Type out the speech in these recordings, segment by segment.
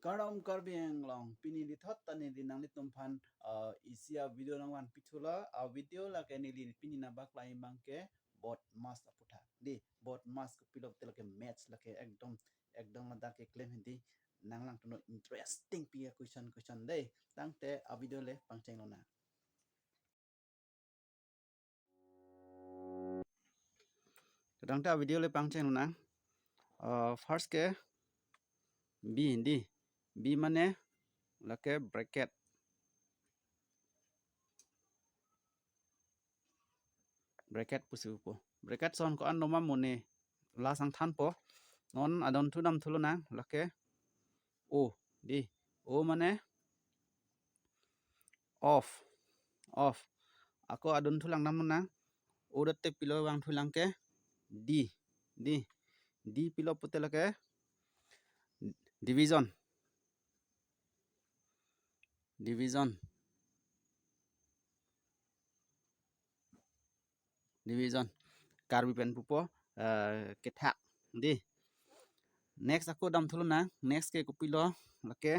Karam karbeng long pini di thot tani di nang litum pan isia video nang wan pitula video la ke ni li pini na bak lai bangke BODMAS aputa di BODMAS ko pilok tel ke match la ke ekdom la ke claim hindi nang lang tuno interesting pia question dei tang te video le pangcheng lo na tang te video le pangcheng lo na first ke b hindi b mane la ke bracket pusu po bracket son ko an noma mone la sang than po non adon thu dam thulo na lake o di o mane off ako adon thu lang nam na o datte pilo wang thu lang ke d pilo pute lake division karbi pen pupo ke thak di next ako dam thulo na next ke ko pilo lake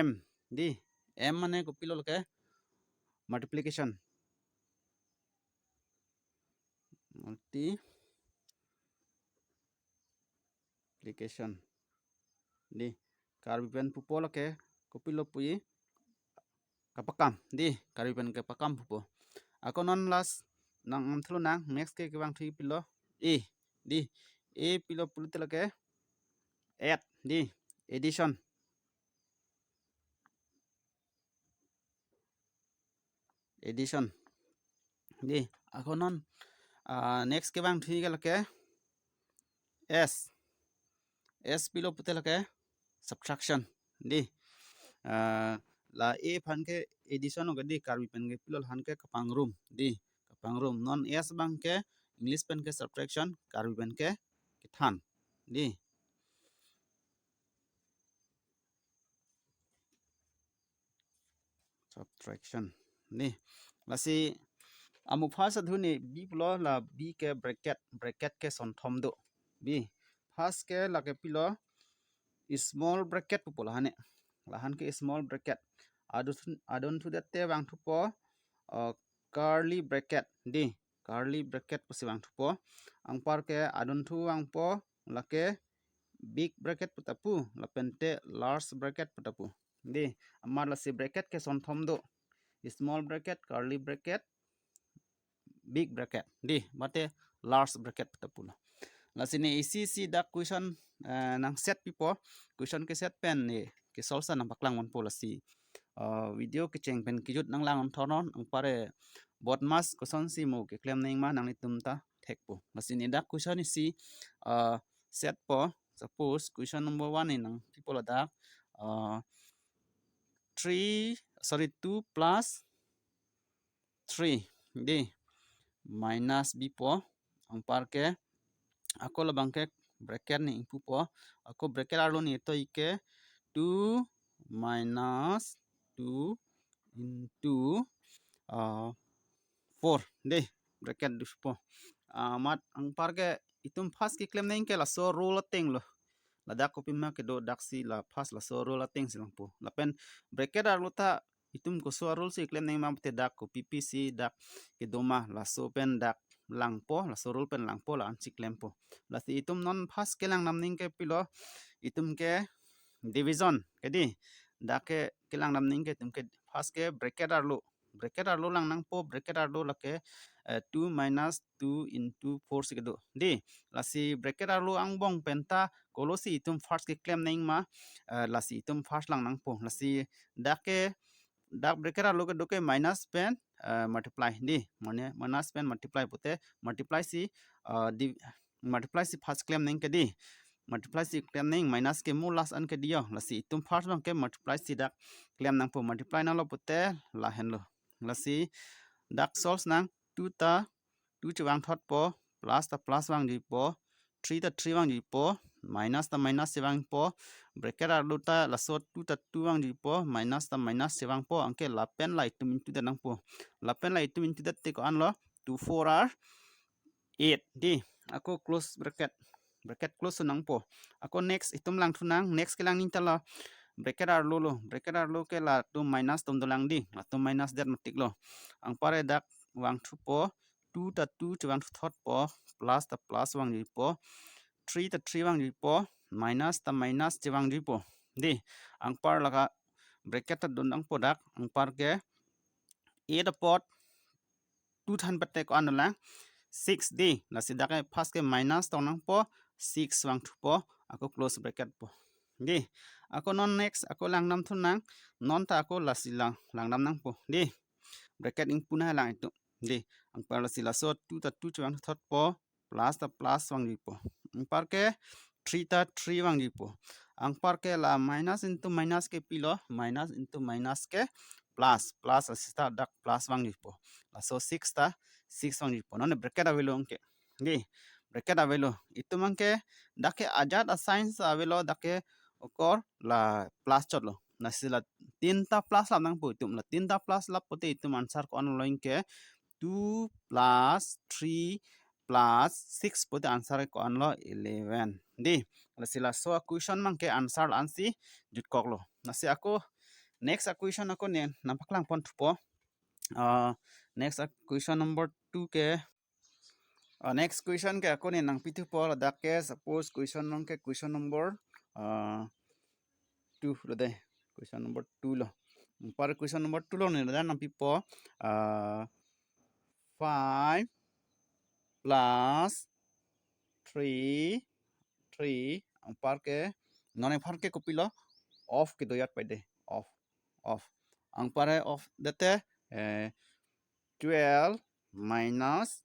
m di m mane ko pilo lake multiplication di karbi pen pupo lake ko pilo pui kapakam di karbi pen ke pakam pupo ako non last nang thlo nang next ke bang thi pilo e di e pilo pulte lake add di addition di ako non next ke bang thi lake s pilo pulte lake subtraction di la e phan ke addition ga di karbi pen ke pilo han ke kapang room di kapang room non s bang ke english pen ke subtraction karbi pen ke than di subtraction ni lasi amu first adhuni b plo la b ke bracket ke son thom do b first ke la ke pilo small bracket pupol hane lahan ke small bracket adon thu datte bang thu po curly bracket di curly bracket pusi bang thu po ang par ke adon thu ang po la ke big bracket putapu la pente large bracket putapu di amar la si bracket ke son thom do small bracket curly bracket big bracket di mate large bracket putapu la sini isi dak question nang set pipo question ke set pen ni ke solsa nang paklang mon policy video ke cheng pen kijut nang lang on thonon ang pare BODMAS question si mo ke claim ning ma nang ni tumta thekpo la sini dak question isi set po suppose question number 1 ni nang people dak 2 plus 3 di minus b po ang par ke ako labang ke bracket ni impu po ako bracket arlo ni to ike 2 minus 2 into 4 de bracket dus po mat ang par ke itum fast ki claim nang ke la so rule teng lo la dak ko pima ke do dak si la fast la so rule teng silang po la pen bracket arlo ta itum ko so rule si claim nang mam te dak ko ppc dak ke doma la so pen dak lang po la so rule pen lang po la an si claim po la si itum non fast ke lang nam ning ke pilo itum ke division ke di dak ke lang nam ning ke itum ke fast ke bracket arlo lang nang po bracket arlo la ke 2 minus 2 into 4 si do di la si bracket arlo ang bong penta kolosi itum first ke claim nang ma la si itum first lang nang po la si dak bracket arlo ke do ke minus pen multiply di mane minus pen multiply pute multiply si first claim nang ke di multiply si claim nang minus ke mu last an ke dio la si itum first bang ke multiply si dak claim nang po multiply nang lo pute la hen lo la si dak source nang 2 ta 2 chawang thot po plus ta plus wang ji po 3 ta 3 wang ji po minus ta minus se wang po bracket arlo ta la so 2 ta 2 wang ji po minus ta minus se wang po angke la pen la itum into da nang po la pen la itum into that te ko an lo 2 4 are 8 di ako close bracket bracket close nang po ako next itum lang thunang next ke lang ning tala bracket ar lo ke la tu minus tum dolang di tu minus dat matik lo ang pare dak wang thu po 2 ta 2 chwang thot po plus ta plus wang di po 3 ta 3 wang di po minus ta minus chwang di po di ang par laka bracket ta don ang podak ang par ke a the pot 200 batte ko ano lang 6 di la sidak ke pas ke minus tong nang po 6 wang thu po ako close bracket po di ako non next ako lang nam thun nang non ta ako la silang lang nam nang po di bracket ing punah lang itu di ang par la sila so 2 ta 2 chwang thot po plus ta plus wang di po ang par ke 3 ta 3 wang di po ang par ke la minus into minus ke pilo minus into minus ke plus asista dak plus wang di po la so 6 ta 6 wang di po non bracket avelo ke di bracket avelo itu mangke dake ajat assign avelo dake okor la plus chot lo na sila 3 ta plus lam nang po itum la 3 ta plus lap pote itum answer ko online ke 2 plus 3 plus 6 pote answer ko anlo 11 di la sila so question mangke answer ansi jut kok lo na si ako next question ako ne nampak lang pon po next question number 2 ke next question ke ako ne nang pitu po la dake suppose question nang ke question number 2 lo de question number 2 lo par question number 2 lo ne da nang pipo 5 plus 3 ang par ke non par ke kopilo off ke doyat pede off ang pare off dete 12 minus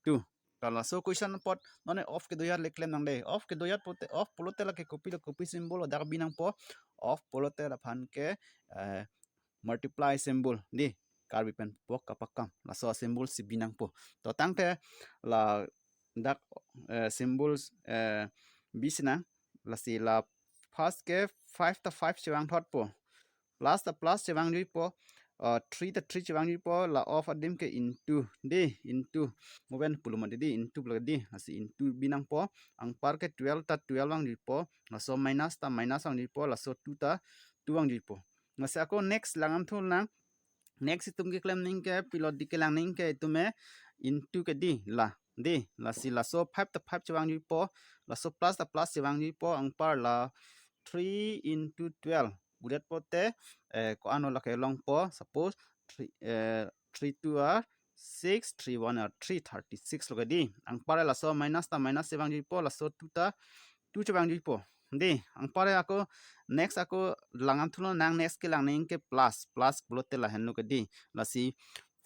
2 kalau so question pot none off ke doyat leklem nang de off ke doyat pote off polote la ke copy symbol dar binang po off polote la phan ke multiply symbol di karbi pen po kapakam la so symbol si binang po to tangte la dak symbols bisna la si la first ke 5 ta 5 chiwang thot po plus ta plus chiwang ri po 3 ta 3 chiwang ri po la of adim ke into moben puluma di into pula di asi into binang po ang par ke 12 ta 12 wang ri po la so minus ta minus wang ri po la so 2 ta 2 wang ri po ngase ako next langam thul nang next itum ke claim ning ke pilot di ke lang ning ke itume into ke di la si la so 5 ta 5 chiwang ri po la so plus ta plus chiwang ri po ang par la 3 into 12 budet pote ko ano la ke long po suppose 3 2 are 6 3 1 are 336 lo ke di ang par la so minus ta minus chiwang ri po la so 2 ta 2 chiwang ri po di ang pare ako next ako langan thulo nang next ke lang ning ke plus blote la henu ke di la si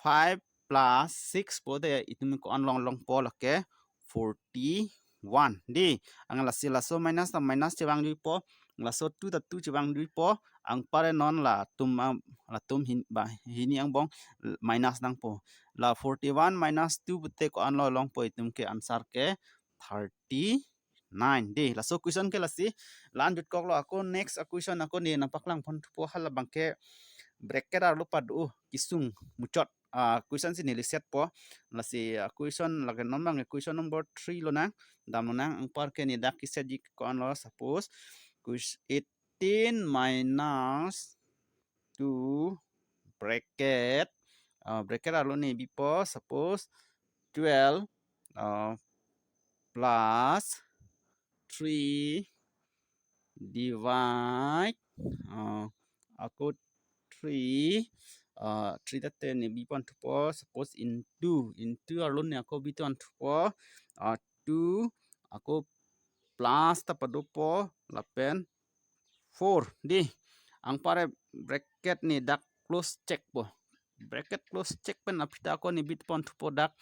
5 plus 6 pode itumi ko an long po la ke 41 di ang la si la so minus ta minus chiwang ri po la so 2 ta 2 chiwang ri po ang pare non la tum hin ba hini ang bong minus nang po la 41 minus 2 pute ko an long po itum ke answer ke 39 di la so question ke la si lan jut kok lo ako next question ako ni napak lang pon po hal bangke bracket ar lupa du kisung muchot question si nili set po la si question la ke non bang question number 3 lo na dam lo na ang par ke ni dak kiset ji ko an lo suppose 18 minus 2 bracket ar lo ni bipo suppose 12 plus 3 divide aku 3 3 tate ni bipon po suppose into alun ni aku biton po 2 aku plus ta padu po lapen 4 di ang pare bracket ni dak close check po bracket close check pen apita ako ni bitpon po dak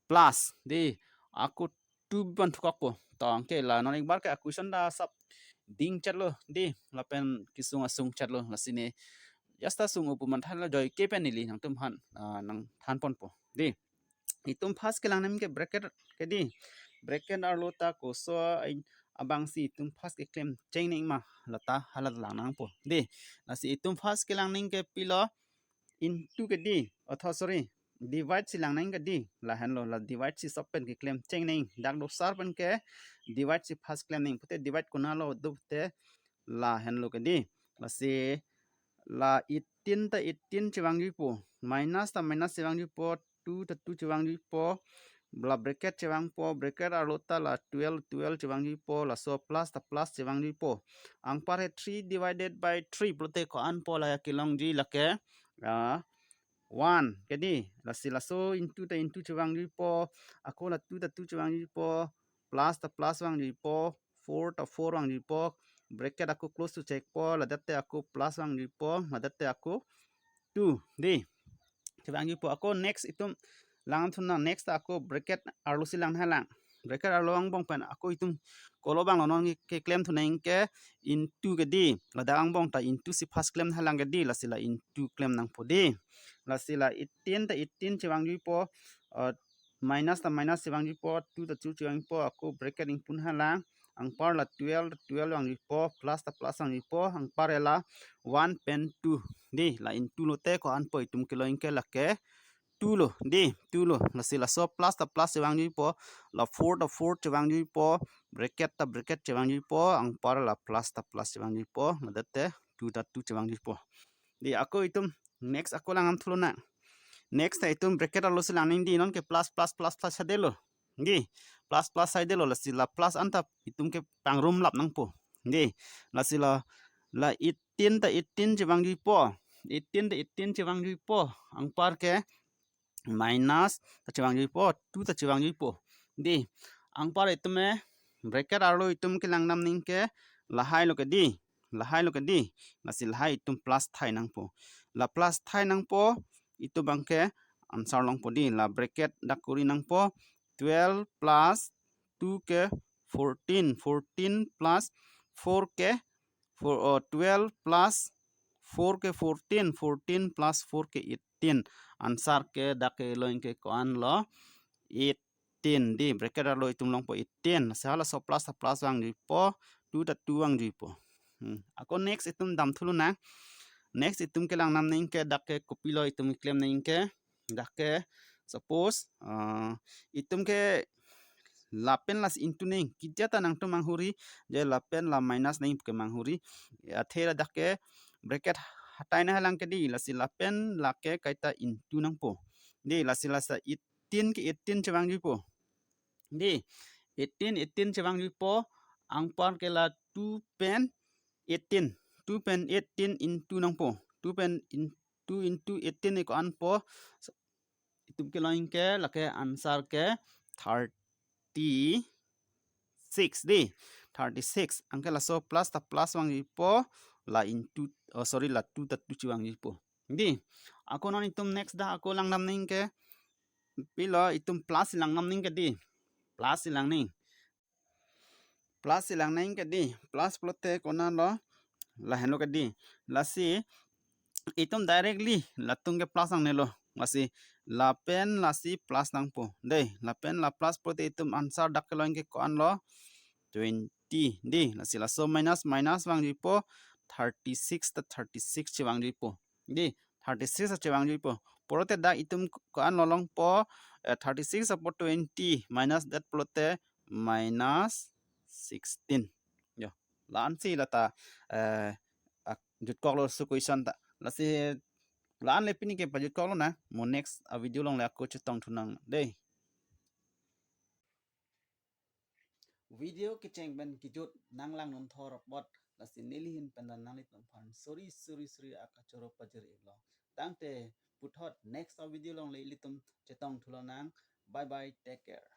plus di aku 2 bipon po to angke la non ikbar ke question da sab ding chatlo di lapen kisung asung chatlo lasine yasta sung upuman thala joy ke penili nang tum han nang than pon po di itum fast ke lang nem ke bracket ke di bracket ar lota ko so abang si itum fast ke claim chaining ma lata halat lang nang po di nasi itum fast ke lang ning ke pilo into ke di sorry divide silang nang di la han lo la divide si sopen ke claim cheng nang dak do sar pen ke divide si first claim nang pute divide kuna lo du te la han lo ke di la si la 18 ta 18 chiwang di po minus ta minus chiwang di po 2 ta 2 chiwang di po la bracket chiwang po bracket alo ta la 12 12 chiwang di po la so plus ta plus chiwang di po ang pare 3 divided by 3 pute ko an po la kilong di la ke 1 jadi laso into ta into chiwang di po ako la 2 ta 2 chiwang di po plus ta plus wang di po 4 ta 4 wang di po bracket aku close to check po la datte aku plus wang di po la datte aku 2 di chiwang di po ako next itu lang thuna next aku bracket arlo silang halang bracket arlo ang bong pan aku itu kolo bang lonon ke claim thuna ingke into ke di la dang bong ta into si first claim halang ke di la sila into claim nang po di la sila 18 ta 18 chiwang di po minus ta minus chiwang di po 2 ta 2 chiwang di po aku bracket ing pun halang ang par la 12 12 ang di po plus ta plus ang di po ang par la 1 pen 2 di la into lo te ko an po itum kilo ingke la ke 2 lo di 2 lo la sila so plus ta plus chiwang di po la 4 ta 4 chiwang di po bracket ta bracket chiwang di po ang par la plus ta plus chiwang di po la date 2 ta 2 chiwang di po di aku itum next aku lang am thulo na next ta itum bracket alo silang ning di non ke plus plus plus plus sa delo di plus plus sa delo la sila plus anta itum ke pangrum lap nang po di la sila la 18 ta 18 chiwang di po 18 ta 18 chiwang di po ang par ke minus ta chiwang di po 2 ta chiwang di po di ang par itum me bracket alo itum ke lang nam ning ke la hai lo ke di la hai lo ke di la sil hai itum plus thai nang po la plus thai nang po itu bangke answer long po di la bracket dak kuri nang po 12 plus 2 ke 14 14 plus 4 ke 12 plus 4 ke 14 14 plus 4 ke 18 answer ke dak ke lo ke koan lo 18 di bracket lo itum long po 18 salah so plus ta plus wang di po 2 ta 2 wang di po ako next itum dam thulu na next itum ke lang nam ning ke dak ke copy lo itum claim ning ke dak ke suppose itum ke lapen las into ning kitya ta nang to manghuri je lapen la minus ning ke manghuri athera dak ke bracket hatai na halang ke di la si lapen la ke kaita into nang po di la si la sa 18 ke 18 chawang di po di 18 18 chawang di po ang par ke la 2 pen 18 2 pen 18 into nang po 2 pen into 18 ko an po itum ke lain ke la ke answer ke 36 di 36 angke la so plus ta plus wang di po la into sorry la 2 ta 2 wang di po di ako non itum next da ako lang nam ning ke pilo itum plus lang nam ning ke di plus silang ning ke di plus plote kona lo la heno ke di la si itum directly la tung ke plus ang nelo masih la pen la si plus nang po deh la pen la plus plote itum answer dak ke lo ke koan lo 20 di la si la so minus minus wang di po 36 ta 36 chi wang di po di 36 chi wang di po porote da itum koan lolong po 36 upon 20 minus that plote minus 16 yo lan si la ta jut kok lo su question ta la si lan le pini ke pa jut kok lo na mo next a video long le ko chutong thunang dei video ke cheng ben ki jut nang lang non thor bot la si nili hin pen nang lit long phan sorry sorry sorry akachoro pajer lo tang te puthot next a video long le litum chetong thulonang bye bye take care